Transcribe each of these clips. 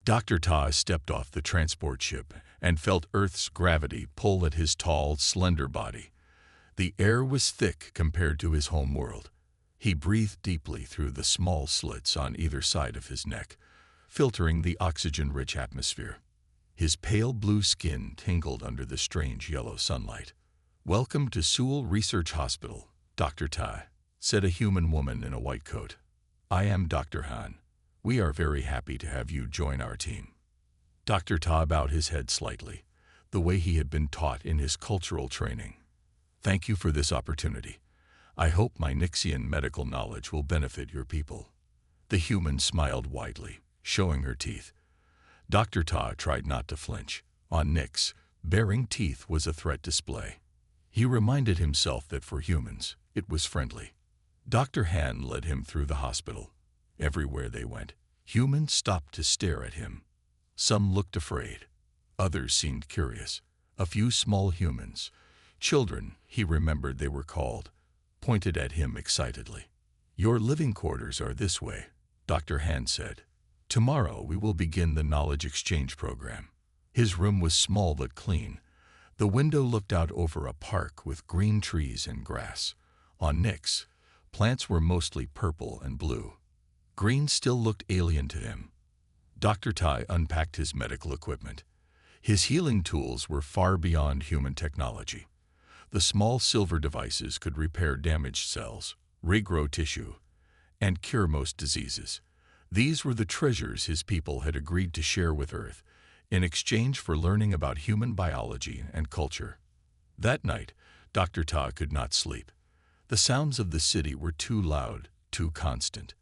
Dr. Ta stepped off the transport ship and felt Earth's gravity pull at his tall, slender body. The air was thick compared to his home world. He breathed deeply through the small slits on either side of his neck, filtering the oxygen-rich atmosphere. His pale blue skin tingled under the strange yellow sunlight. "Welcome to Seoul Research Hospital, Dr. Ta," said a human woman in a white coat. "I am Dr. Han. We are very happy to have you join our team." Dr. Ta bowed his head slightly, the way he had been taught in his cultural training. "Thank you for this opportunity. I hope my Nixian medical knowledge will benefit your people." The human smiled widely, showing her teeth. Dr. Ta tried not to flinch. On Nix, baring teeth was a threat display. He reminded himself that for humans, it was friendly. Dr. Han led him through the hospital. Everywhere they went, humans stopped to stare at him. Some looked afraid. Others seemed curious. A few small humans, children, he remembered they were called, pointed at him excitedly. "Your living quarters are this way," Dr. Han said. "Tomorrow we will begin the knowledge exchange program." His room was small but clean. The window looked out over a park with green trees and grass. On Nix, plants were mostly purple and blue. Green still looked alien to him. Dr. Tai unpacked his medical equipment. His healing tools were far beyond human technology. The small silver devices could repair damaged cells, regrow tissue, and cure most diseases. These were the treasures his people had agreed to share with Earth in exchange for learning about human biology and culture. That night, Dr. Ta could not sleep. The sounds of the city were too loud, too constant.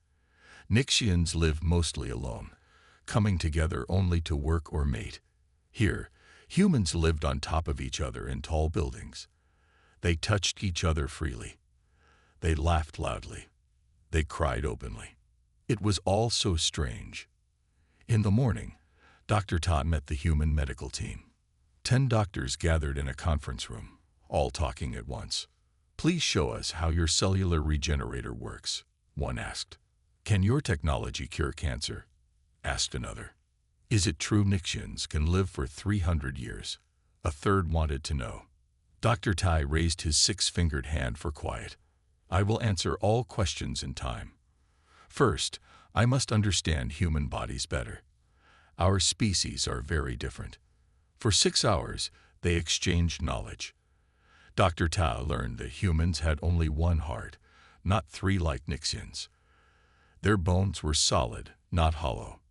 Nixians live mostly alone, coming together only to work or mate. Here, humans lived on top of each other in tall buildings. They touched each other freely. They laughed loudly. They cried openly. It was all so strange. In the morning, Dr. Ta met the human medical team. 10 doctors gathered in a conference room, all talking at once. "Please show us how your cellular regenerator works," one asked. "Can your technology cure cancer?" asked another. "Is it true Nixians can live for 300 years? A third wanted to know. Dr. Tai raised his 6-fingered hand for quiet. "I will answer all questions in time. First, I must understand human bodies better. Our species are very different." For 6 hours, they exchanged knowledge. Dr. Ta learned that humans had only one heart, not 3 like Nixians. Their bones were solid, not hollow.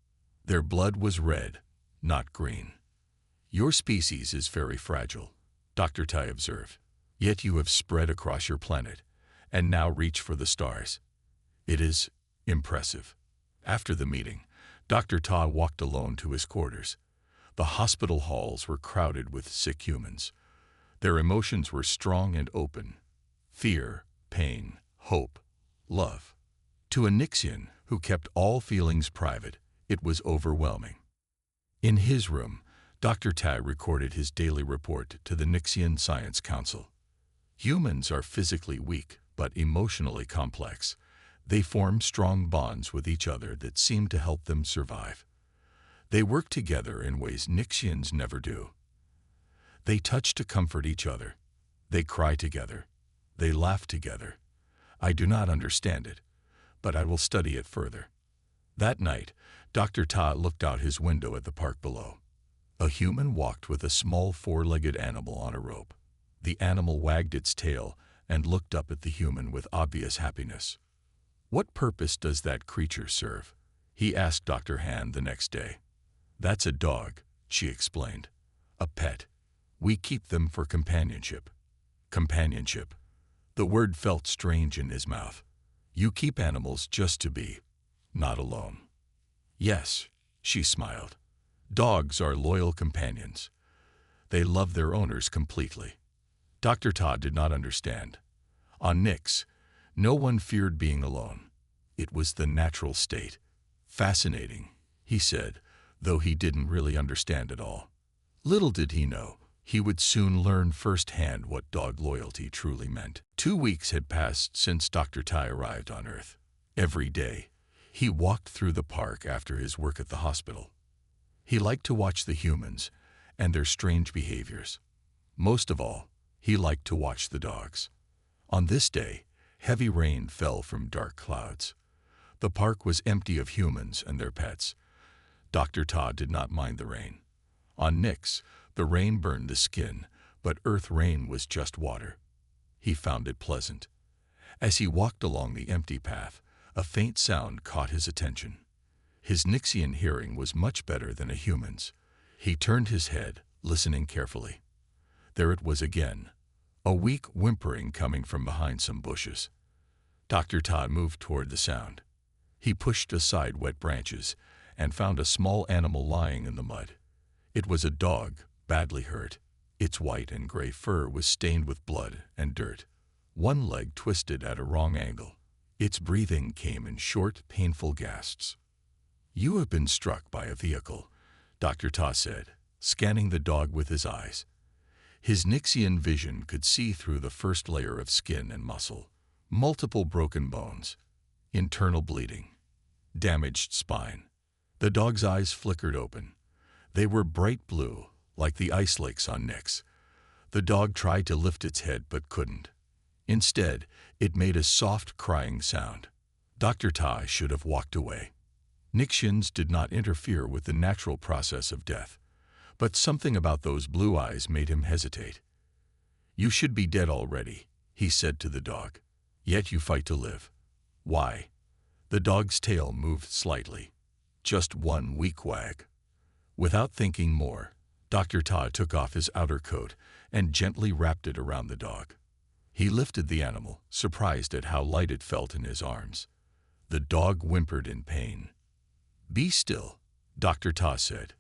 Their blood was red, not green. "Your species is very fragile," Dr. Tai observed. "Yet you have spread across your planet, and now reach for the stars. It is impressive." After the meeting, Dr. Ta walked alone to his quarters. The hospital halls were crowded with sick humans. Their emotions were strong and open. Fear, pain, hope, love. To a Nixian who kept all feelings private, it was overwhelming. In his room, Dr. Tai recorded his daily report to the Nixian Science Council. Humans are physically weak, but emotionally complex. They form strong bonds with each other that seem to help them survive. They work together in ways Nixians never do. They touch to comfort each other. They cry together. They laugh together. I do not understand it, but I will study it further. That night, Dr. Ta looked out his window at the park below. A human walked with a small 4-legged animal on a rope. The animal wagged its tail and looked up at the human with obvious happiness. "What purpose does that creature serve?" he asked Dr. Han the next day. "That's a dog," she explained. "A pet. We keep them for companionship." Companionship. The word felt strange in his mouth. You keep animals just to be, not alone. "Yes," she smiled. "Dogs are loyal companions. They love their owners completely." Dr. Ta did not understand. On Nix, no one feared being alone. It was the natural state. "Fascinating," he said, though he didn't really understand it all. Little did he know, he would soon learn firsthand what dog loyalty truly meant. 2 weeks had passed since Dr. Tai arrived on Earth. Every day, he walked through the park after his work at the hospital. He liked to watch the humans and their strange behaviors. Most of all, he liked to watch the dogs. On this day, heavy rain fell from dark clouds. The park was empty of humans and their pets. Dr. Todd did not mind the rain. On Nix, the rain burned the skin, but earth rain was just water. He found it pleasant. As he walked along the empty path, a faint sound caught his attention. His Nixian hearing was much better than a human's. He turned his head, listening carefully. There it was again, a weak whimpering coming from behind some bushes. Dr. Todd moved toward the sound. He pushed aside wet branches and found a small animal lying in the mud. It was a dog, badly hurt. Its white and gray fur was stained with blood and dirt. One leg twisted at a wrong angle. Its breathing came in short, painful gasps. "You have been struck by a vehicle," Dr. Todd said, scanning the dog with his eyes. His Nixian vision could see through the first layer of skin and muscle. Multiple broken bones, internal bleeding, damaged spine. The dog's eyes flickered open. They were bright blue, like the ice lakes on Nix. The dog tried to lift its head but couldn't. Instead, it made a soft crying sound. Dr. Tai should have walked away. Nixians did not interfere with the natural process of death, but something about those blue eyes made him hesitate. "You should be dead already," he said to the dog. "Yet you fight to live. Why?" The dog's tail moved slightly. Just one weak wag. Without thinking more, Dr. Todd took off his outer coat and gently wrapped it around the dog. He lifted the animal, surprised at how light it felt in his arms. The dog whimpered in pain. "Be still," Dr. Todd said.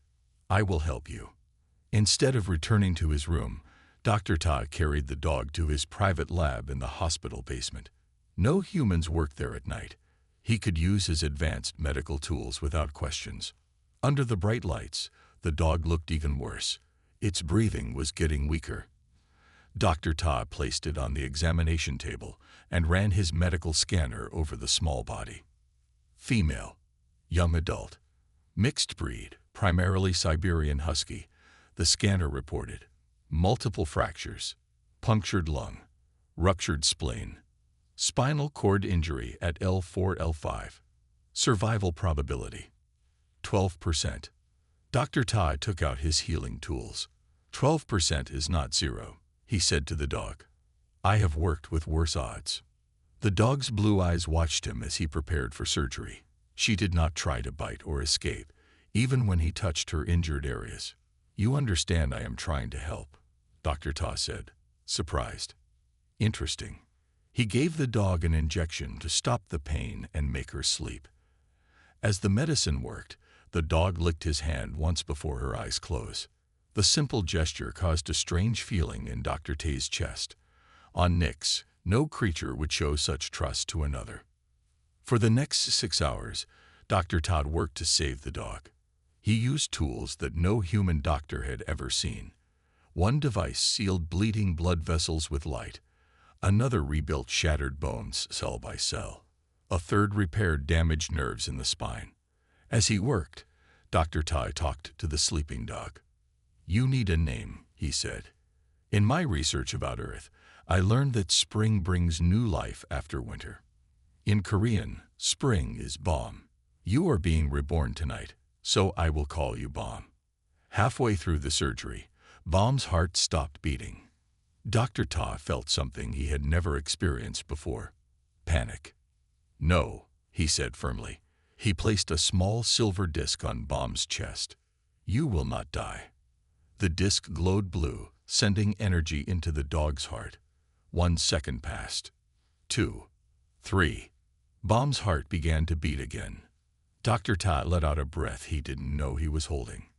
"I will help you." Instead of returning to his room, Dr. Todd carried the dog to his private lab in the hospital basement. No humans worked there at night. He could use his advanced medical tools without questions. Under the bright lights, the dog looked even worse. Its breathing was getting weaker. Dr. Todd placed it on the examination table and ran his medical scanner over the small body. Female, young adult, mixed breed, primarily Siberian Husky, the scanner reported. Multiple fractures, punctured lung, ruptured spleen, spinal cord injury at L4, L5. Survival probability, 12%. Dr. Todd took out his healing tools. 12% is not zero, he said to the dog. "I have worked with worse odds." The dog's blue eyes watched him as he prepared for surgery. She did not try to bite or escape, even when he touched her injured areas. "You understand I am trying to help," Dr. Todd said, surprised. "Interesting." He gave the dog an injection to stop the pain and make her sleep. As the medicine worked, the dog licked his hand once before her eyes closed. The simple gesture caused a strange feeling in Dr. Tay's chest. On Nix, no creature would show such trust to another. For the next 6 hours, Dr. Todd worked to save the dog. He used tools that no human doctor had ever seen. One device sealed bleeding blood vessels with light. Another rebuilt shattered bones cell by cell. A third repaired damaged nerves in the spine. As he worked, Dr. Tai talked to the sleeping dog. "You need a name," he said. "In my research about Earth, I learned that spring brings new life after winter. In Korean, spring is Bom. You are being reborn tonight, so I will call you Bom." Halfway through the surgery, Bom's heart stopped beating. Dr. Ta felt something he had never experienced before. Panic. "No," he said firmly. He placed a small silver disc on Bom's chest. "You will not die." The disc glowed blue, sending energy into the dog's heart. 1 second passed. 2. 3. Bom's heart began to beat again. Dr. Ta let out a breath he didn't know he was holding.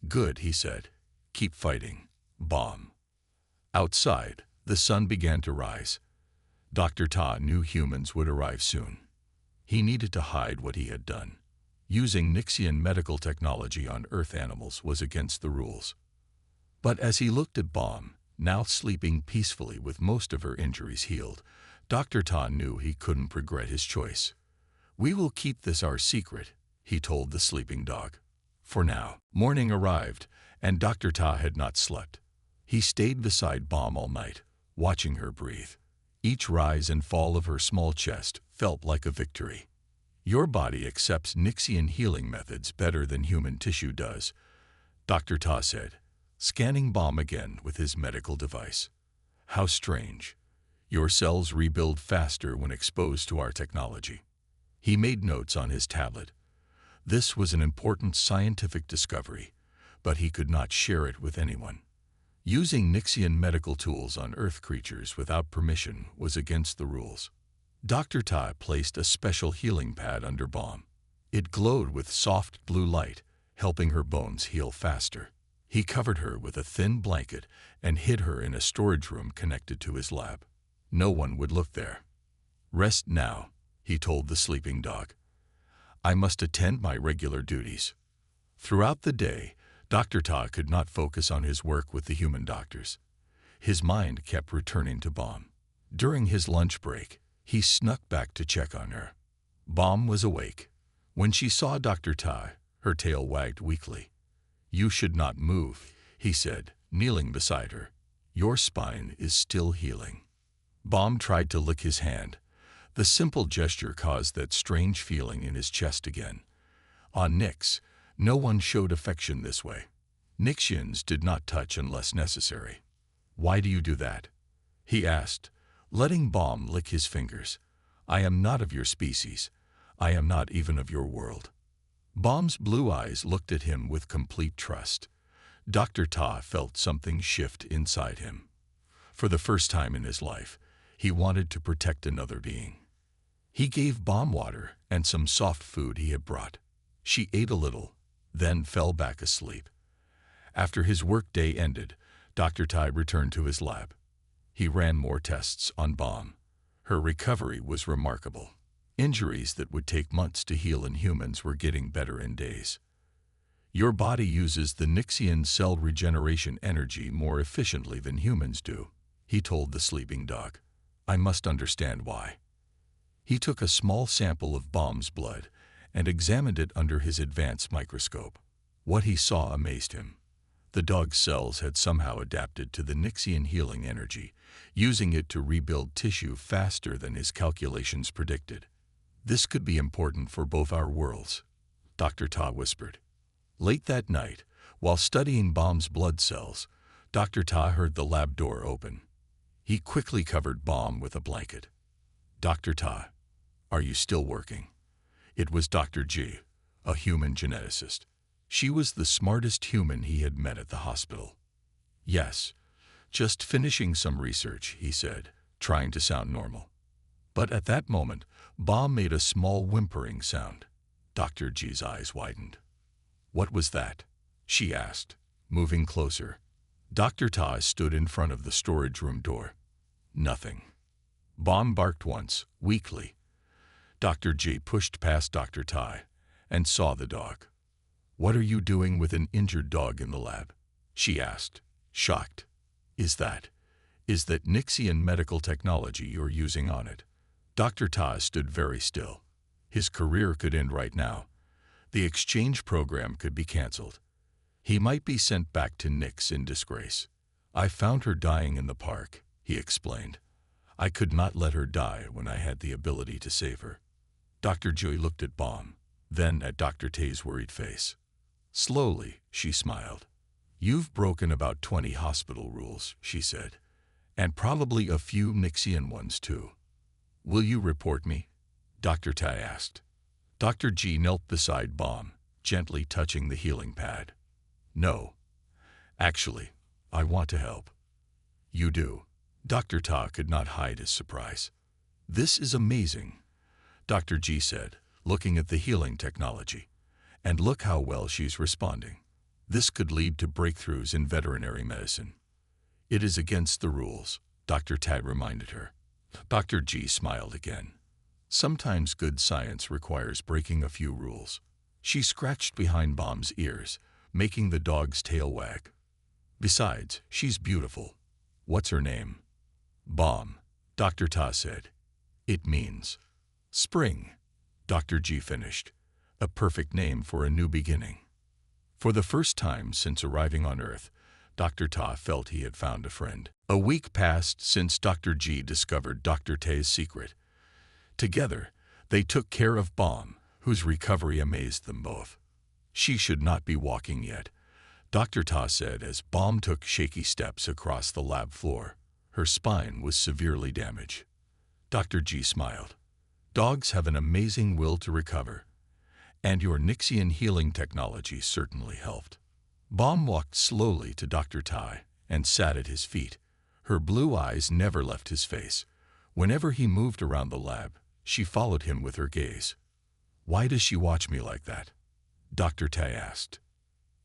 "Good," he said. "Keep fighting, Bom." Outside, the sun began to rise. Dr. Ta knew humans would arrive soon. He needed to hide what he had done. Using Nixian medical technology on Earth animals was against the rules. But as he looked at Bom, now sleeping peacefully with most of her injuries healed, Dr. Ta knew he couldn't regret his choice. "We will keep this our secret," he told the sleeping dog. For now, morning arrived, and Dr. Ta had not slept. He stayed beside Bomb all night, watching her breathe. Each rise and fall of her small chest felt like a victory. Your body accepts Nixian healing methods better than human tissue does, Dr. Ta said, scanning Bomb again with his medical device. How strange. Your cells rebuild faster when exposed to our technology. He made notes on his tablet. This was an important scientific discovery, but he could not share it with anyone. Using Nixian medical tools on Earth creatures without permission was against the rules. Dr. Ta placed a special healing pad under Bomb. It glowed with soft blue light, helping her bones heal faster. He covered her with a thin blanket and hid her in a storage room connected to his lab. No one would look there. Rest now, he told the sleeping dog. I must attend my regular duties. Throughout the day, Dr. Ta could not focus on his work with the human doctors. His mind kept returning to Bomb. During his lunch break, he snuck back to check on her. Bomb was awake. When she saw Dr. Ta, her tail wagged weakly. You should not move, he said, kneeling beside her. Your spine is still healing. Bomb tried to lick his hand. The simple gesture caused that strange feeling in his chest again. On Nix, no one showed affection this way. Nixians did not touch unless necessary. Why do you do that? He asked, letting Bomb lick his fingers. I am not of your species. I am not even of your world. Bomb's blue eyes looked at him with complete trust. Dr. Ta felt something shift inside him. For the first time in his life, he wanted to protect another being. He gave Bomb water and some soft food he had brought. She ate a little, then fell back asleep. After his workday ended, Dr. Ta returned to his lab. He ran more tests on Bomb. Her recovery was remarkable. Injuries that would take months to heal in humans were getting better in days. Your body uses the Nixian cell regeneration energy more efficiently than humans do, he told the sleeping dog. I must understand why. He took a small sample of Bomb's blood and examined it under his advanced microscope. What he saw amazed him. The dog's cells had somehow adapted to the Nixian healing energy, using it to rebuild tissue faster than his calculations predicted. This could be important for both our worlds, Dr. Ta whispered. Late that night, while studying Bomb's blood cells, Dr. Ta heard the lab door open. He quickly covered Bomb with a blanket. Dr. Ta, are you still working? It was Dr. G, a human geneticist. She was the smartest human he had met at the hospital. Yes, just finishing some research, he said, trying to sound normal. But at that moment, Bomb made a small whimpering sound. Dr. G's eyes widened. What was that? She asked, moving closer. Dr. Ta stood in front of the storage room door. Nothing. Bomb barked once, weakly. Dr. G pushed past Dr. Ta and saw the dog. What are you doing with an injured dog in the lab? She asked, shocked. Is that Nixian medical technology you're using on it? Dr. Ta stood very still. His career could end right now. The exchange program could be canceled. He might be sent back to Nix in disgrace. I found her dying in the park, he explained. I could not let her die when I had the ability to save her. Dr. Joy looked at Bomb, then at Dr. Tay's worried face. Slowly, she smiled. You've broken about 20 hospital rules, she said, and probably a few Nixian ones too. Will you report me? Dr. Tai asked. Dr. G knelt beside Bomb, gently touching the healing pad. No. Actually, I want to help. You do. Dr. Ta could not hide his surprise. This is amazing, Dr. G said, looking at the healing technology. And look how well she's responding. This could lead to breakthroughs in veterinary medicine. It is against the rules, Dr. Tai reminded her. Dr. G smiled again. Sometimes good science requires breaking a few rules. She scratched behind Bomb's ears, making the dog's tail wag. Besides, she's beautiful. What's her name? Bomb, Dr. Ta said. It means spring, Dr. G finished. A perfect name for a new beginning. For the first time since arriving on Earth, Dr. Ta felt he had found a friend. A week passed since Dr. G discovered Dr. Ta's secret. Together, they took care of Bomb, whose recovery amazed them both. She should not be walking yet, Dr. Ta said as Bomb took shaky steps across the lab floor. Her spine was severely damaged. Dr. G smiled. Dogs have an amazing will to recover, and your Nixian healing technology certainly helped. Bomb walked slowly to Dr. Ta and sat at his feet. Her blue eyes never left his face. Whenever he moved around the lab, she followed him with her gaze. Why does she watch me like that? Dr. Ta asked.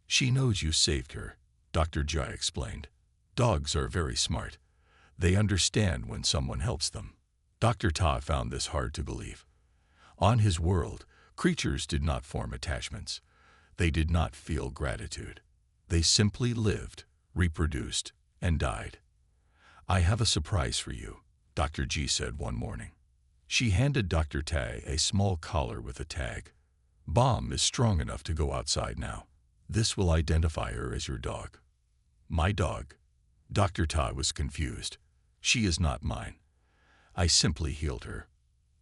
She knows you saved her, Dr. J explained. Dogs are very smart. They understand when someone helps them. Dr. Ta found this hard to believe. On his world, creatures did not form attachments. They did not feel gratitude. They simply lived, reproduced, and died. I have a surprise for you, Dr. G said one morning. She handed Dr. Ta a small collar with a tag. Bomb is strong enough to go outside now. This will identify her as your dog. My dog? Dr. Ta was confused. She is not mine. I simply healed her.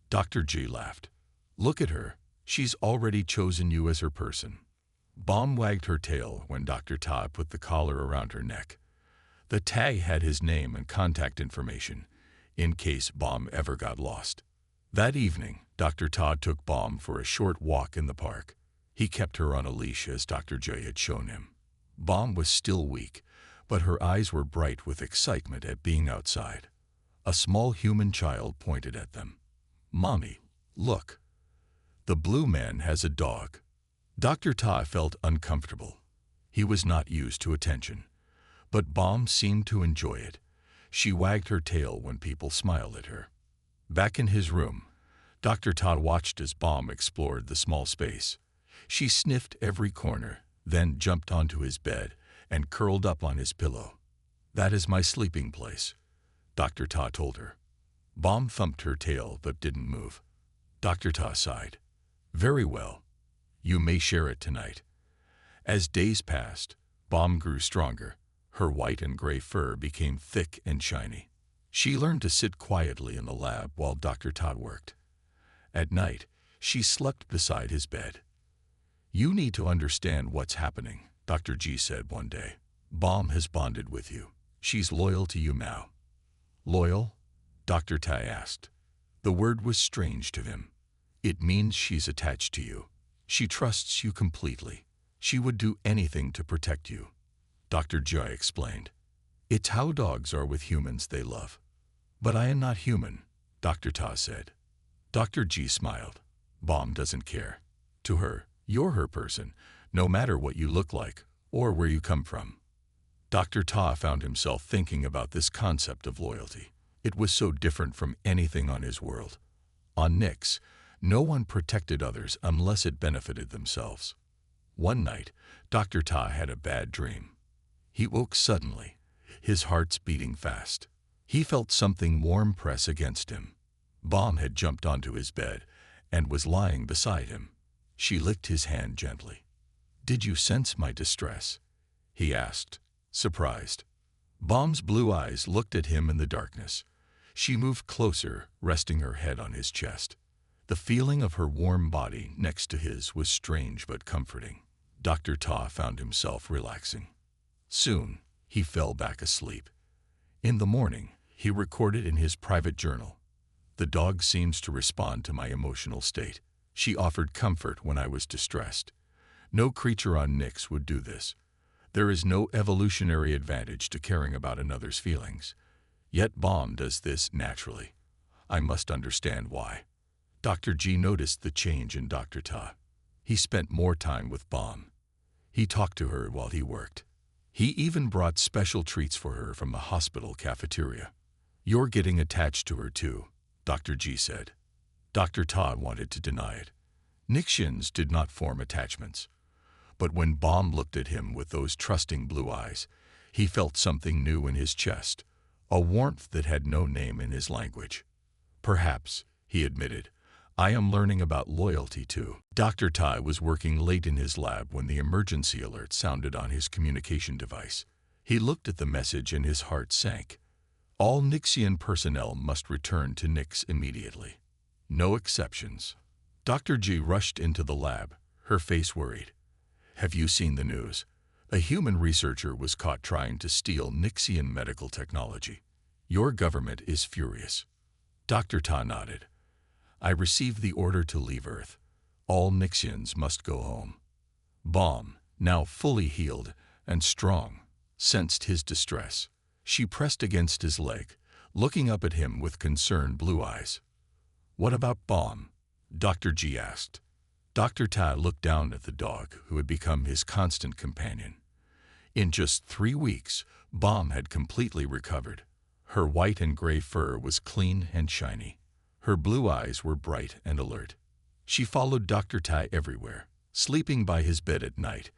Dr. G laughed. Look at her. She's already chosen you as her person. Bomb wagged her tail when Dr. Ta put the collar around her neck. The tag had his name and contact information, in case Bomb ever got lost. That evening, Dr. Ta took Bomb for a short walk in the park. He kept her on a leash as Dr. J had shown him. Bomb was still weak, but her eyes were bright with excitement at being outside. A small human child pointed at them. Mommy, look. The blue man has a dog. Dr. Ta felt uncomfortable. He was not used to attention, but Bomb seemed to enjoy it. She wagged her tail when people smiled at her. Back in his room, Dr. Ta watched as Bomb explored the small space. She sniffed every corner, then jumped onto his bed and curled up on his pillow. That is my sleeping place, Dr. Ta told her. Bomb thumped her tail but didn't move. Dr. Ta sighed. Very well. You may share it tonight. As days passed, Bomb grew stronger. Her white and gray fur became thick and shiny. She learned to sit quietly in the lab while Dr. Ta worked. At night, she slept beside his bed. You need to understand what's happening, Dr. G said one day. Bomb has bonded with you. She's loyal to you now. Loyal? Dr. Ta asked. The word was strange to him. It means she's attached to you. She trusts you completely. She would do anything to protect you, Dr. J explained. It's how dogs are with humans they love. But I am not human, Dr. Ta said. Dr. G smiled. Bomb doesn't care. To her, you're her person, no matter what you look like or where you come from. Dr. Ta found himself thinking about this concept of loyalty. It was so different from anything on his world. On Nyx, no one protected others unless it benefited themselves. One night, Dr. Ta had a bad dream. He woke suddenly, his heart's beating fast. He felt something warm press against him. Bomb had jumped onto his bed and was lying beside him. She licked his hand gently. Did you sense my distress? He asked, surprised. Bomb's blue eyes looked at him in the darkness. She moved closer, resting her head on his chest. The feeling of her warm body next to his was strange but comforting. Dr. Ta found himself relaxing. Soon, he fell back asleep. In the morning, he recorded in his private journal. The dog seems to respond to my emotional state. She offered comfort when I was distressed. No creature on Nyx would do this. There is no evolutionary advantage to caring about another's feelings. Yet Bomb does this naturally. I must understand why. Dr. G noticed the change in Dr. Ta. He spent more time with Bomb. He talked to her while he worked. He even brought special treats for her from the hospital cafeteria. You're getting attached to her too, Dr. G said. Dr. Ta wanted to deny it. Nyxians did not form attachments. But when Bomb looked at him with those trusting blue eyes, he felt something new in his chest, a warmth that had no name in his language. Perhaps, he admitted, I am learning about loyalty too. Dr. Tai was working late in his lab when the emergency alert sounded on his communication device. He looked at the message and his heart sank. All Nixian personnel must return to Nix immediately. No exceptions. Dr. G rushed into the lab, her face worried. Have you seen the news? A human researcher was caught trying to steal Nixian medical technology. Your government is furious. Dr. Ta nodded. I received the order to leave Earth. All Nixians must go home. Bomb, now fully healed and strong, sensed his distress. She pressed against his leg, looking up at him with concerned blue eyes. What about Bomb? Dr. G asked. Dr. Ta looked down at the dog who had become his constant companion. In just 3 weeks, Bomb had completely recovered. Her white and gray fur was clean and shiny. Her blue eyes were bright and alert. She followed Dr. Tai everywhere, sleeping by his bed at night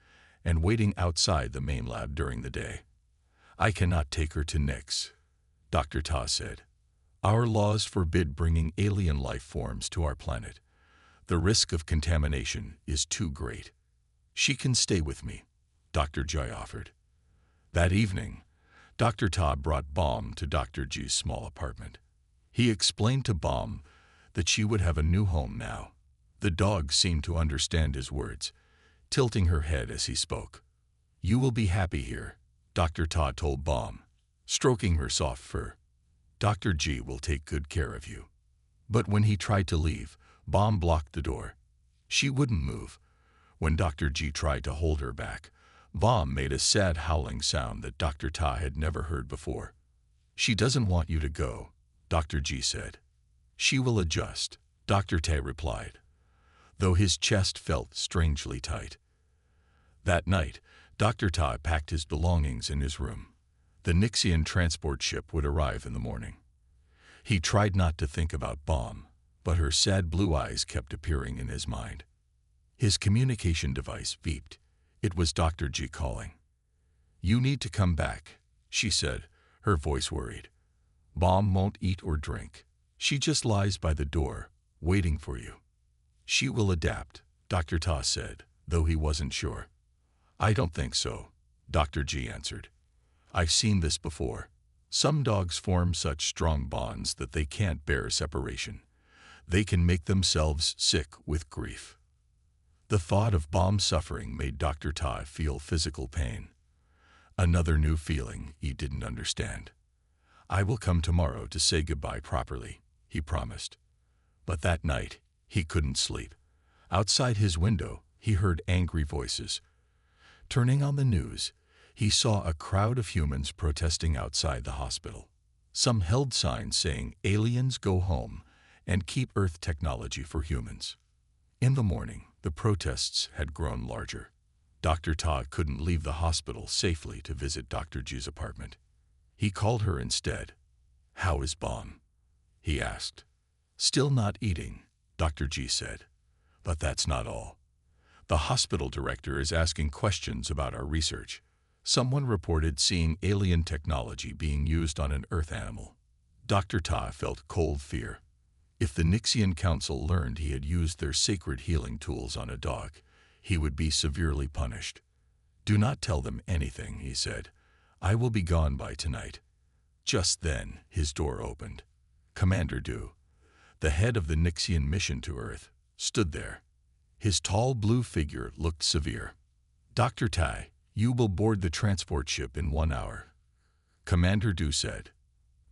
and waiting outside the main lab during the day. I cannot take her to Nix, Dr. Ta said. Our laws forbid bringing alien life forms to our planet. The risk of contamination is too great. She can stay with me, Dr. Joy offered. That evening, Dr. Ta brought Bomb to Dr. G's small apartment. He explained to Bomb that she would have a new home now. The dog seemed to understand his words, tilting her head as he spoke. You will be happy here, Dr. Ta told Bomb, stroking her soft fur. Dr. G will take good care of you. But when he tried to leave, Bomb blocked the door. She wouldn't move. When Dr. G tried to hold her back, Bomb made a sad howling sound that Dr. Ta had never heard before. She doesn't want you to go, Dr. G said. She will adjust, Dr. Ta replied, though his chest felt strangely tight. That night, Dr. Ta packed his belongings in his room. The Nixian transport ship would arrive in the morning. He tried not to think about Bomb, but her sad blue eyes kept appearing in his mind. His communication device beeped. It was Dr. G calling. You need to come back, she said, her voice worried. Bomb won't eat or drink. She just lies by the door, waiting for you. She will adapt, Dr. Ta said, though he wasn't sure. I don't think so, Dr. G answered. I've seen this before. Some dogs form such strong bonds that they can't bear separation. They can make themselves sick with grief. The thought of Bomb's suffering made Dr. Ta feel physical pain. Another new feeling he didn't understand. I will come tomorrow to say goodbye properly, he promised. But that night, he couldn't sleep. Outside his window, he heard angry voices. Turning on the news, he saw a crowd of humans protesting outside the hospital. Some held signs saying, "Aliens go home," and "Keep Earth technology for humans." In the morning, the protests had grown larger. Dr. Ta couldn't leave the hospital safely to visit Dr. G's apartment. He called her instead. How is Bomb? He asked. Still not eating, Dr. G said. But that's not all. The hospital director is asking questions about our research. Someone reported seeing alien technology being used on an Earth animal. Dr. Ta felt cold fear. If the Nixian Council learned he had used their sacred healing tools on a dog, he would be severely punished. Do not tell them anything, he said. I will be gone by tonight. Just then, his door opened. Commander Du, the head of the Nixian mission to Earth, stood there. His tall blue figure looked severe. Dr. Tai, you will board the transport ship in 1 hour. Commander Du said.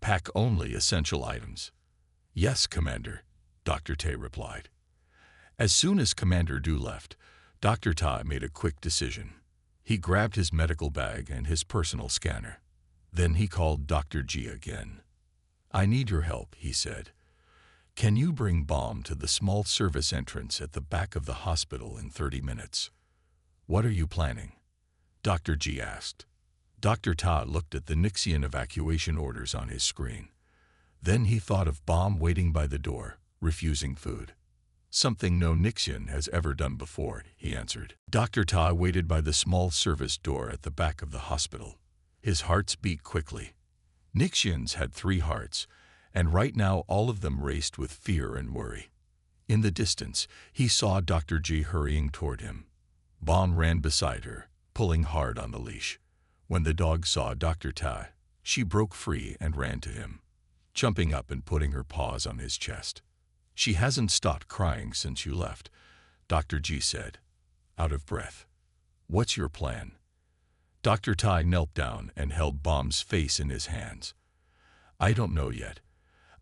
Pack only essential items. Yes, Commander, Dr. Tai replied. As soon as Commander Du left, Dr. Tai made a quick decision. He grabbed his medical bag and his personal scanner. Then he called Dr. G again. I need your help, he said. Can you bring Bomb to the small service entrance at the back of the hospital in 30 minutes? What are you planning? Dr. G asked. Dr. Ta looked at the Nixian evacuation orders on his screen. Then he thought of Bomb waiting by the door, refusing food. Something no Nixian has ever done before, he answered. Dr. Ta waited by the small service door at the back of the hospital. His heart beat quickly. Nixians had 3 hearts, and right now all of them raced with fear and worry. In the distance, he saw Dr. G hurrying toward him. Bomb ran beside her, pulling hard on the leash. When the dog saw Dr. Tai, she broke free and ran to him, jumping up and putting her paws on his chest. "She hasn't stopped crying since you left," Dr. G said, out of breath. "What's your plan?" Dr. Tai knelt down and held Bomb's face in his hands. "I don't know yet.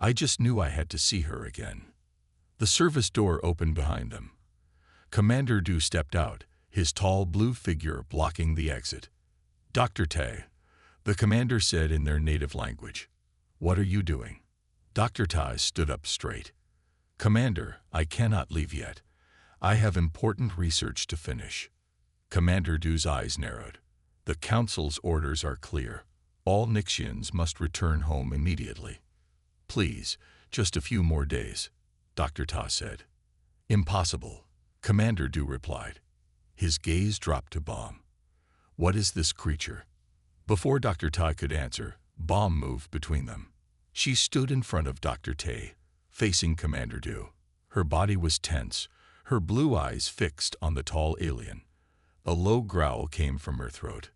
I just knew I had to see her again." The service door opened behind them. Commander Du stepped out, his tall blue figure blocking the exit. "Dr. Tai," the commander said in their native language, "what are you doing?" Dr. Tai stood up straight. "Commander, I cannot leave yet. I have important research to finish." Commander Du's eyes narrowed. "The Council's orders are clear. All Nixians must return home immediately." "Please, just a few more days," Dr. Ta said. "Impossible," Commander Du replied. His gaze dropped to Bomb. "What is this creature?" Before Dr. Ta could answer, Bomb moved between them. She stood in front of Dr. Tai, facing Commander Du. Her body was tense, her blue eyes fixed on the tall alien. A low growl came from her throat.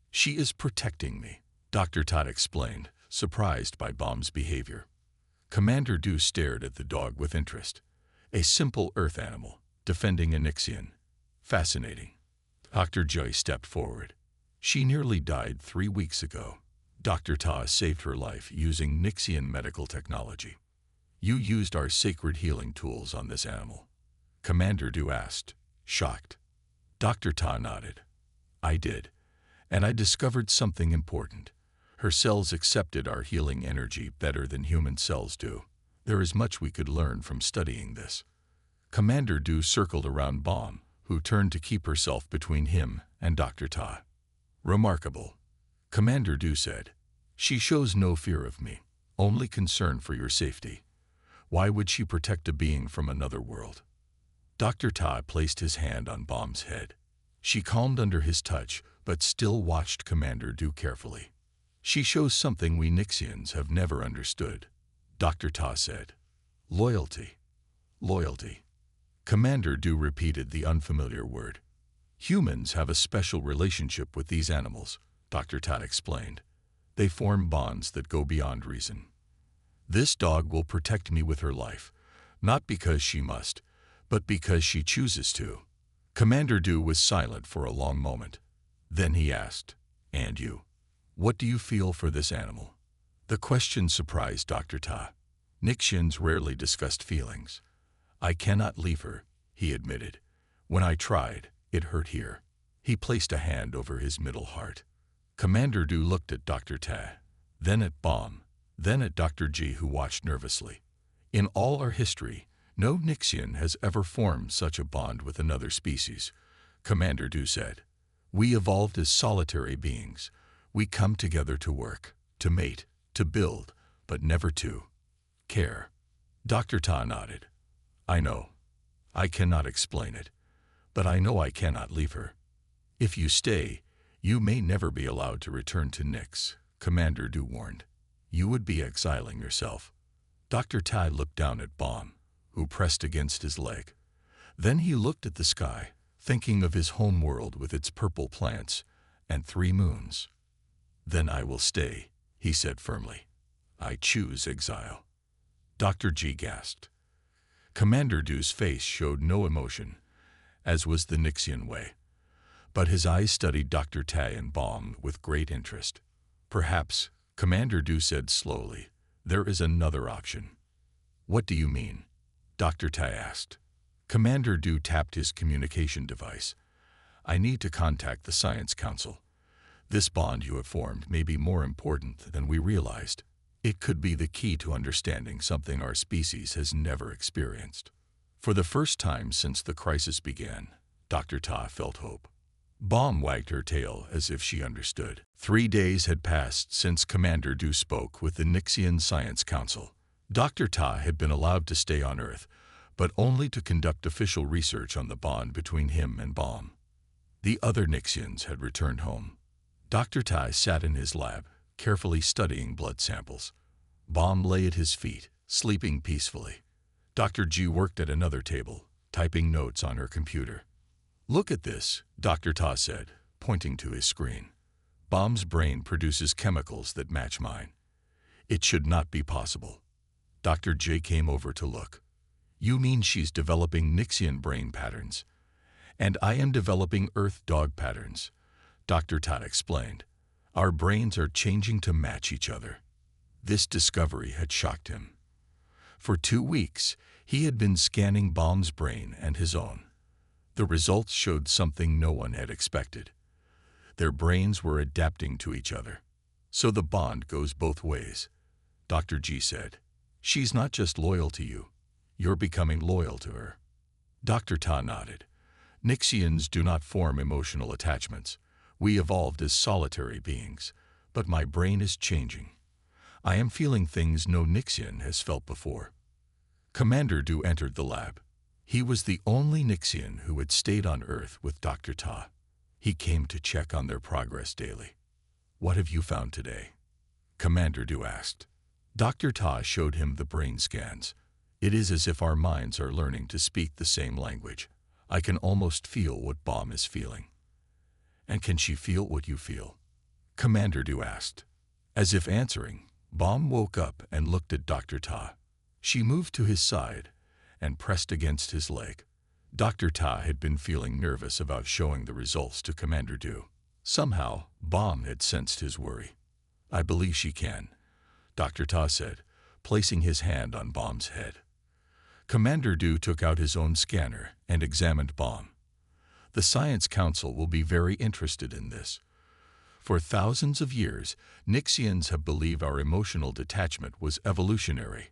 "She is protecting me," Dr. Todd explained, surprised by Bomb's behavior. Commander Du stared at the dog with interest. A simple earth animal, defending a Nixian. Fascinating. Dr. Joy stepped forward. "She nearly died 3 weeks ago. Dr. Ta saved her life using Nixian medical technology. You used our sacred healing tools on this animal?" Commander Du asked, shocked. Dr. Ta nodded. "I did, and I discovered something important. Her cells accepted our healing energy better than human cells do. There is much we could learn from studying this." Commander Du circled around Bomb, who turned to keep herself between him and Dr. Ta. "Remarkable," Commander Du said. "She shows no fear of me, only concern for your safety. Why would she protect a being from another world?" Dr. Ta placed his hand on Bomb's head. She calmed under his touch, but still watched Commander Du carefully. "She shows something we Nixians have never understood," Dr. Ta said. "Loyalty. Loyalty." Commander Du repeated the unfamiliar word. "Humans have a special relationship with these animals," Dr. Ta explained. "They form bonds that go beyond reason. This dog will protect me with her life, not because she must, but because she chooses to." Commander Du was silent for a long moment. Then he asked, "And you? What do you feel for this animal?" The question surprised Dr. Ta. Nixians rarely discussed feelings. "I cannot leave her," he admitted. "When I tried, it hurt here." He placed a hand over his middle heart. Commander Du looked at Dr. Ta, then at Bomb, then at Dr. G, who watched nervously. "In all our history, no Nixian has ever formed such a bond with another species," Commander Du said. "We evolved as solitary beings. We come together to work, to mate, to build, but never to care." Dr. Ta nodded. "I know. I cannot explain it, but I know I cannot leave her. If you stay, you may never be allowed to return to Nix," Commander Du warned. "You would be exiling yourself." Dr. Tai looked down at Bomb, who pressed against his leg. Then he looked at the sky, thinking of his home world with its purple plants and 3 moons. "Then I will stay," he said firmly. "I choose exile." Dr. G gasped. Commander Du's face showed no emotion, as was the Nixian way. But his eyes studied Dr. Tai and Bomb with great interest. "Perhaps," Commander Du said slowly, "there is another option." "What do you mean?" Dr. Tai asked. Commander Du tapped his communication device. "I need to contact the Science Council. This bond you have formed may be more important than we realized. It could be the key to understanding something our species has never experienced." For the first time since the crisis began, Dr. Ta felt hope. Bomb wagged her tail as if she understood. 3 days had passed since Commander Du spoke with the Nixian Science Council. Dr. Ta had been allowed to stay on Earth, but only to conduct official research on the bond between him and Bomb. The other Nixians had returned home. Dr. Ta sat in his lab, carefully studying blood samples. Bomb lay at his feet, sleeping peacefully. Dr. G worked at another table, typing notes on her computer. "Look at this," Dr. Ta said, pointing to his screen. "Bomb's brain produces chemicals that match mine. It should not be possible." Dr. J came over to look. "You mean she's developing Nixian brain patterns? And I am developing Earth dog patterns," Dr. Ta explained. "Our brains are changing to match each other." This discovery had shocked him. For 2 weeks, he had been scanning Bomb's brain and his own. The results showed something no one had expected. Their brains were adapting to each other. "So the bond goes both ways," Dr. G said. "She's not just loyal to you, you're becoming loyal to her." Dr. Ta nodded. "Nixians do not form emotional attachments. We evolved as solitary beings, but my brain is changing. I am feeling things no Nixian has felt before." Commander Du entered the lab. He was the only Nixian who had stayed on Earth with Dr. Ta. He came to check on their progress daily. "What have you found today?" Commander Du asked. Dr. Ta showed him the brain scans. "It is as if our minds are learning to speak the same language. I can almost feel what Bomb is feeling." "And can she feel what you feel?" Commander Du asked. As if answering, Bomb woke up and looked at Dr. Ta. She moved to his side and pressed against his leg. Dr. Ta had been feeling nervous about showing the results to Commander Du. Somehow, Bomb had sensed his worry. "I believe she can," Dr. Ta said, placing his hand on Bomb's head. Commander Du took out his own scanner and examined Bomb. "The Science Council will be very interested in this. For thousands of years, Nixians have believed our emotional detachment was evolutionary,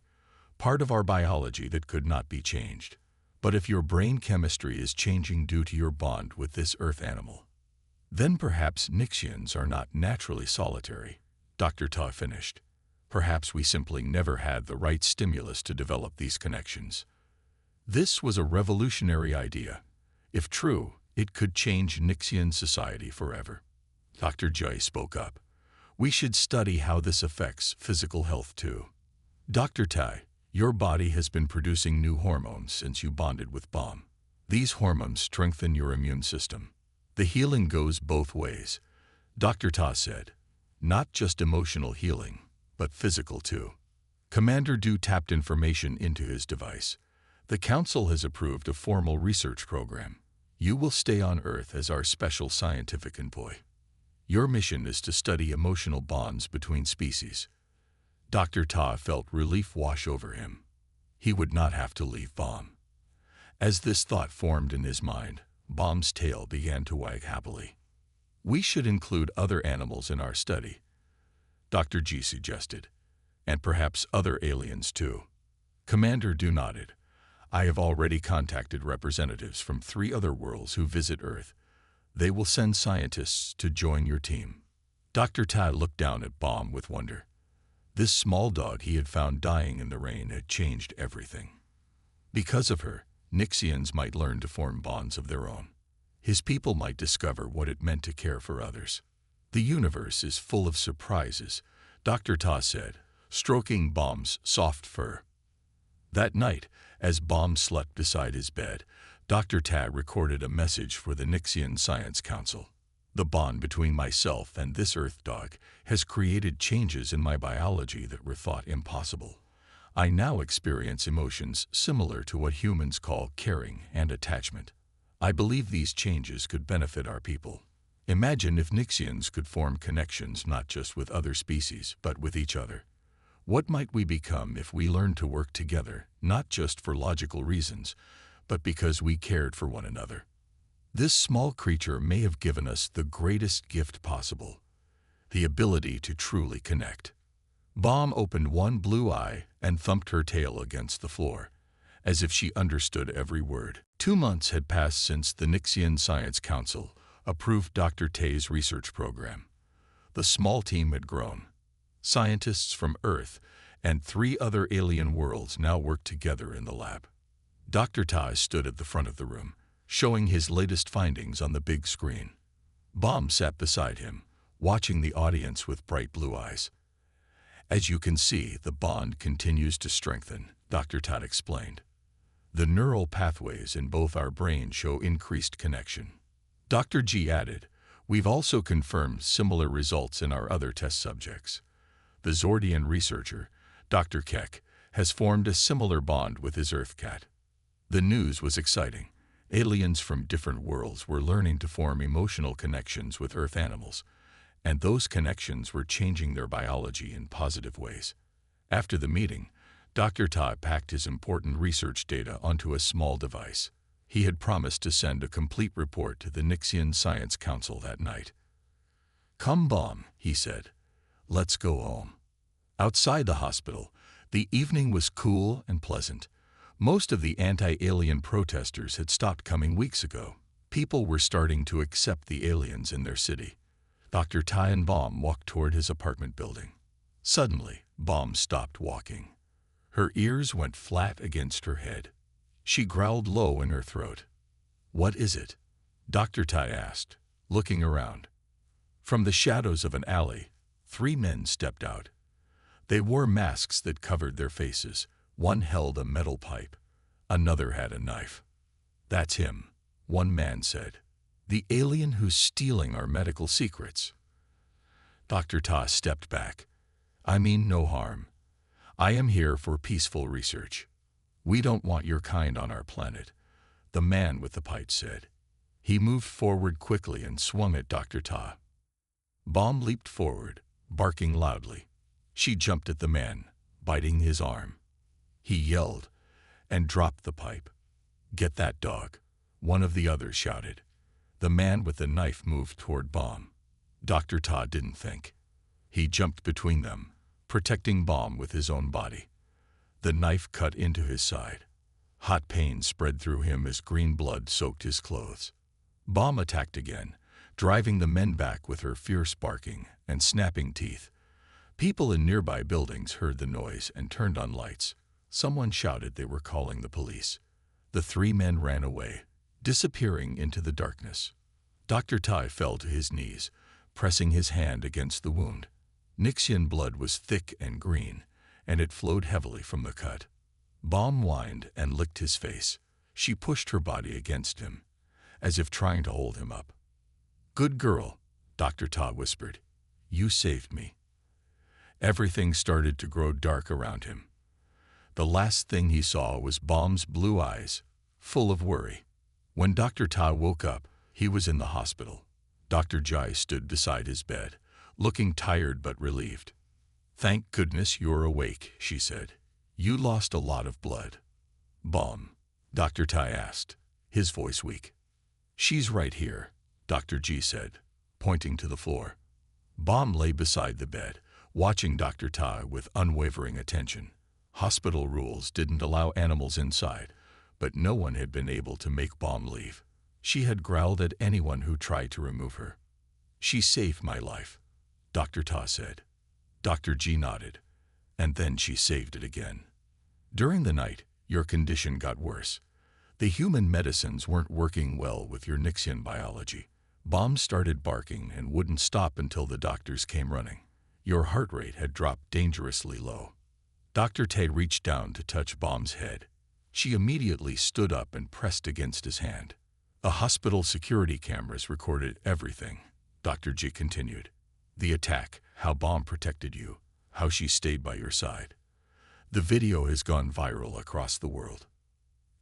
part of our biology that could not be changed. But if your brain chemistry is changing due to your bond with this Earth animal, then perhaps Nixians are not naturally solitary," Dr. Ta finished. "Perhaps we simply never had the right stimulus to develop these connections." This was a revolutionary idea. If true, it could change Nixian society forever. Dr. J spoke up. "We should study how this affects physical health too. Dr. Tai, your body has been producing new hormones since you bonded with Bomb. These hormones strengthen your immune system. The healing goes both ways," Dr. Ta said. "Not just emotional healing, but physical too." Commander Du tapped information into his device. "The Council has approved a formal research program. You will stay on Earth as our special scientific envoy. Your mission is to study emotional bonds between species." Dr. Ta felt relief wash over him. He would not have to leave Bomb. As this thought formed in his mind, Bomb's tail began to wag happily. "We should include other animals in our study," Dr. G suggested, "and perhaps other aliens too." Commander Du nodded. "I have already contacted representatives from 3 other worlds who visit Earth. They will send scientists to join your team." Dr. Ta looked down at Bomb with wonder. This small dog he had found dying in the rain had changed everything. Because of her, Nixians might learn to form bonds of their own. His people might discover what it meant to care for others. "The universe is full of surprises," Dr. Ta said, stroking Bomb's soft fur. That night, as Bomb slept beside his bed, Dr. Ta recorded a message for the Nixian Science Council. "The bond between myself and this Earth dog has created changes in my biology that were thought impossible. I now experience emotions similar to what humans call caring and attachment. I believe these changes could benefit our people. Imagine if Nixians could form connections not just with other species, but with each other. What might we become if we learned to work together, not just for logical reasons, but because we cared for one another? This small creature may have given us the greatest gift possible, the ability to truly connect." Bomb opened one blue eye and thumped her tail against the floor, as if she understood every word. 2 months had passed since the Nixian Science Council approved Dr. Tay's research program. The small team had grown. Scientists from Earth and 3 other alien worlds now worked together in the lab. Dr. Tai stood at the front of the room, showing his latest findings on the big screen. Bomb sat beside him, watching the audience with bright blue eyes. "As you can see, the bond continues to strengthen," Dr. Todd explained. The neural pathways in both our brains show increased connection. Dr. G added, we've also confirmed similar results in our other test subjects. The Zordian researcher, Dr. Keck, has formed a similar bond with his Earth cat. The news was exciting. Aliens from different worlds were learning to form emotional connections with Earth animals, and those connections were changing their biology in positive ways. After the meeting, Dr. Ta packed his important research data onto a small device. He had promised to send a complete report to the Nixian Science Council that night. "Come, Bomb," he said. "Let's go home." Outside the hospital, the evening was cool and pleasant. Most of the anti-alien protesters had stopped coming weeks ago. People were starting to accept the aliens in their city. Dr. Tai and Bomb walked toward his apartment building. Suddenly, Bomb stopped walking. Her ears went flat against her head. She growled low in her throat. "What is it?" Dr. Tai asked, looking around. From the shadows of an alley, 3 men stepped out. They wore masks that covered their faces. One held a metal pipe. Another had a knife. "That's him," one man said. "The alien who's stealing our medical secrets." Dr. Ta stepped back. "I mean no harm. I am here for peaceful research. We don't want your kind on our planet," the man with the pipe said. He moved forward quickly and swung at Dr. Ta. Bomb leaped forward, barking loudly. She jumped at the man, biting his arm. He yelled and dropped the pipe. "Get that dog," one of the others shouted. The man with the knife moved toward Bomb. Dr. Ta didn't think. He jumped between them, protecting Bomb with his own body. The knife cut into his side. Hot pain spread through him as green blood soaked his clothes. Bomb attacked again, driving the men back with her fierce barking and snapping teeth. People in nearby buildings heard the noise and turned on lights. Someone shouted they were calling the police. The 3 men ran away, disappearing into the darkness. Dr. Tai fell to his knees, pressing his hand against the wound. Nixian blood was thick and green, and it flowed heavily from the cut. Bomb whined and licked his face. She pushed her body against him, as if trying to hold him up. "Good girl," Dr. Ta whispered. "You saved me." Everything started to grow dark around him. The last thing he saw was Bomb's blue eyes, full of worry. When Dr. Ta woke up, he was in the hospital. Dr. Jai stood beside his bed, looking tired but relieved. "Thank goodness you're awake," she said. "You lost a lot of blood." "Bomb?" Dr. Tai asked, his voice weak. "She's right here," Dr. G said, pointing to the floor. Bomb lay beside the bed, watching Dr. Tai with unwavering attention. Hospital rules didn't allow animals inside, but no one had been able to make Bomb leave. She had growled at anyone who tried to remove her. "She saved my life," Dr. Ta said. Dr. G nodded, and then she saved it again. "During the night, your condition got worse. The human medicines weren't working well with your Nixian biology. Bomb started barking and wouldn't stop until the doctors came running. Your heart rate had dropped dangerously low." Dr. Tay reached down to touch Bomb's head. She immediately stood up and pressed against his hand. "The hospital security cameras recorded everything," Dr. G continued. "The attack, how Bomb protected you, how she stayed by your side. The video has gone viral across the world."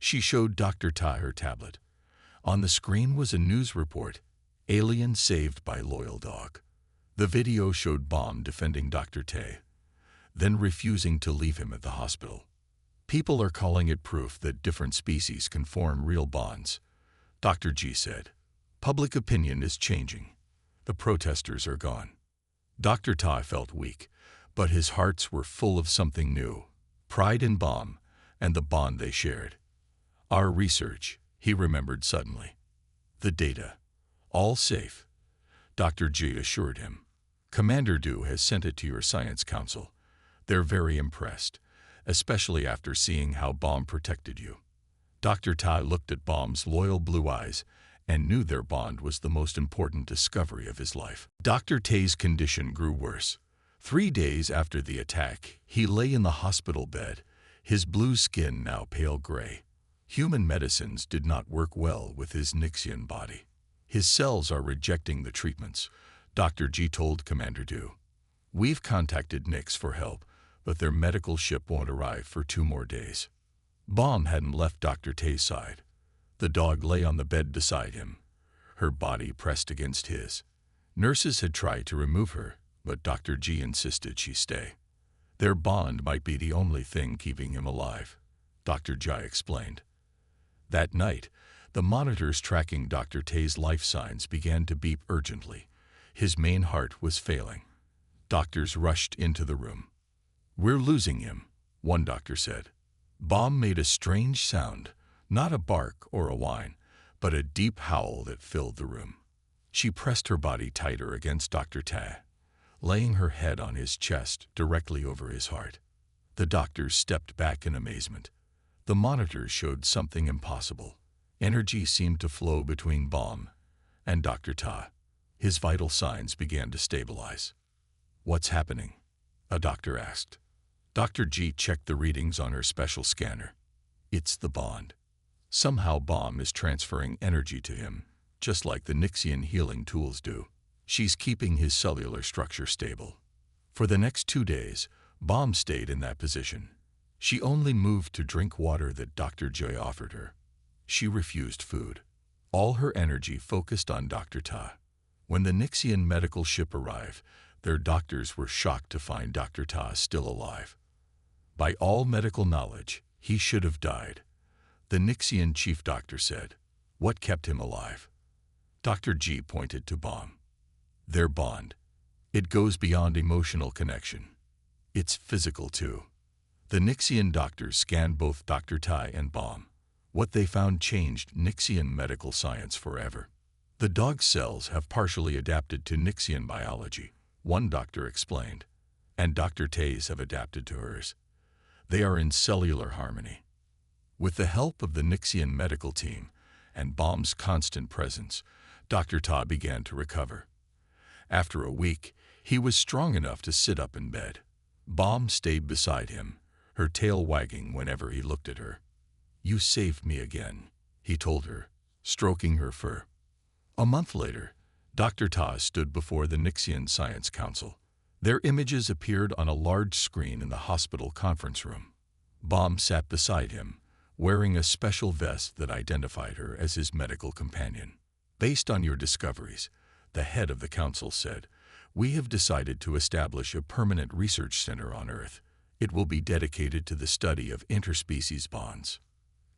She showed Dr. Ta her tablet. On the screen was a news report, "Alien saved by loyal dog." The video showed Bomb defending Dr. Tay, then refusing to leave him at the hospital. "People are calling it proof that different species can form real bonds," Dr. G said. "Public opinion is changing. The protesters are gone." Dr. Ta felt weak, but his hearts were full of something new, pride in Bomb and the bond they shared. "Our research," he remembered suddenly. "The data. All safe," Dr. G assured him. "Commander Du has sent it to your Science Council. They're very impressed, especially after seeing how Bomb protected you." Dr. Ta looked at Bomb's loyal blue eyes and knew their bond was the most important discovery of his life. Dr. Tay's condition grew worse. 3 days after the attack, he lay in the hospital bed, his blue skin now pale gray. Human medicines did not work well with his Nixian body. His cells are rejecting the treatments, Dr. G told Commander Du. We've contacted Nix for help, but their medical ship won't arrive for 2 more days. Bomb hadn't left Dr. Tay's side. The dog lay on the bed beside him, her body pressed against his. Nurses had tried to remove her, but Dr. G insisted she stay. Their bond might be the only thing keeping him alive, Dr. Jai explained. That night, the monitors tracking Dr. Tay's life signs began to beep urgently. His main heart was failing. Doctors rushed into the room. "We're losing him," one doctor said. Bomb made a strange sound, not a bark or a whine, but a deep howl that filled the room. She pressed her body tighter against Dr. Tay, laying her head on his chest directly over his heart. The doctors stepped back in amazement. The monitors showed something impossible. Energy seemed to flow between Bomb and Dr. Ta. His vital signs began to stabilize. "What's happening?" a doctor asked. Dr. G checked the readings on her special scanner. "It's the bond. Somehow Bomb is transferring energy to him, just like the Nixian healing tools do. She's keeping his cellular structure stable." For the next 2 days, Bomb stayed in that position. She only moved to drink water that Dr. Joy offered her. She refused food. All her energy focused on Dr. Ta. When the Nixian medical ship arrived, their doctors were shocked to find Dr. Ta still alive. By all medical knowledge, he should have died. The Nixian chief doctor said, "What kept him alive?" Dr. G pointed to Bomb. "Their bond. It goes beyond emotional connection. It's physical too." The Nixian doctors scanned both Dr. Tai and Bomb. What they found changed Nixian medical science forever. "The dog's cells have partially adapted to Nixian biology," one doctor explained, "and Dr. Tay's have adapted to hers. They are in cellular harmony." With the help of the Nixian medical team and Bomb's constant presence, Dr. Ta began to recover. After a week, he was strong enough to sit up in bed. Bomb stayed beside him, her tail wagging whenever he looked at her. "You saved me again," he told her, stroking her fur. A month later, Dr. Ta stood before the Nixian Science Council. Their images appeared on a large screen in the hospital conference room. Bomb sat beside him, wearing a special vest that identified her as his medical companion. "Based on your discoveries," the head of the council said, "we have decided to establish a permanent research center on Earth. It will be dedicated to the study of interspecies bonds."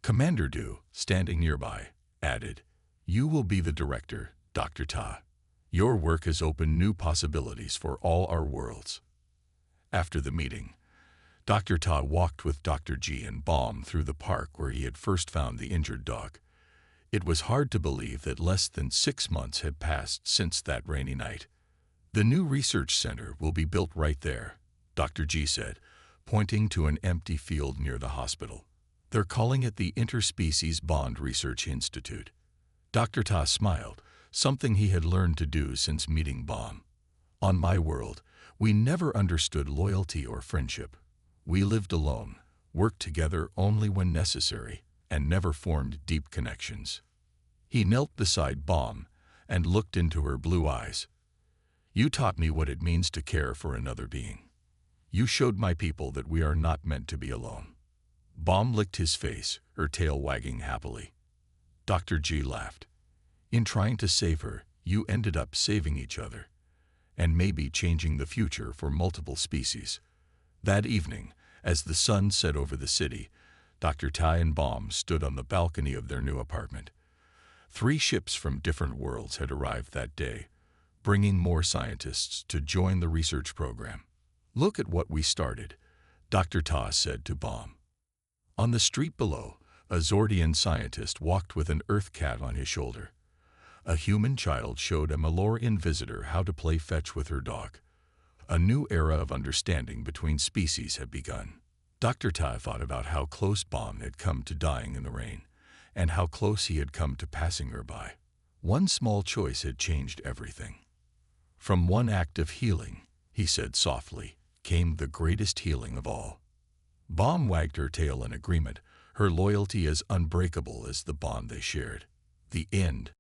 Commander Du, standing nearby, added, "You will be the director, Dr. Ta. Your work has opened new possibilities for all our worlds." After the meeting, Dr. Ta walked with Dr. G and Bomb through the park where he had first found the injured dog. It was hard to believe that less than 6 months had passed since that rainy night. "The new research center will be built right there," Dr. G said, pointing to an empty field near the hospital. "They're calling it the Interspecies Bond Research Institute." Dr. Ta smiled, something he had learned to do since meeting Bomb. "On my world, we never understood loyalty or friendship. We lived alone, worked together only when necessary, and never formed deep connections." He knelt beside Bomb and looked into her blue eyes. "You taught me what it means to care for another being. You showed my people that we are not meant to be alone." Bomb licked his face, her tail wagging happily. Dr. G laughed. "In trying to save her, you ended up saving each other, and maybe changing the future for multiple species." That evening, as the sun set over the city, Dr. Tai and Bomb stood on the balcony of their new apartment. 3 ships from different worlds had arrived that day, bringing more scientists to join the research program. "Look at what we started," Dr. Ta said to Bomb. On the street below, a Zordian scientist walked with an Earth cat on his shoulder. A human child showed a Malorian visitor how to play fetch with her dog. A new era of understanding between species had begun. Dr. Ta thought about how close Bomb had come to dying in the rain, and how close he had come to passing her by. One small choice had changed everything. "From one act of healing," he said softly, "came the greatest healing of all." Bomb wagged her tail in agreement, her loyalty as unbreakable as the bond they shared. The end.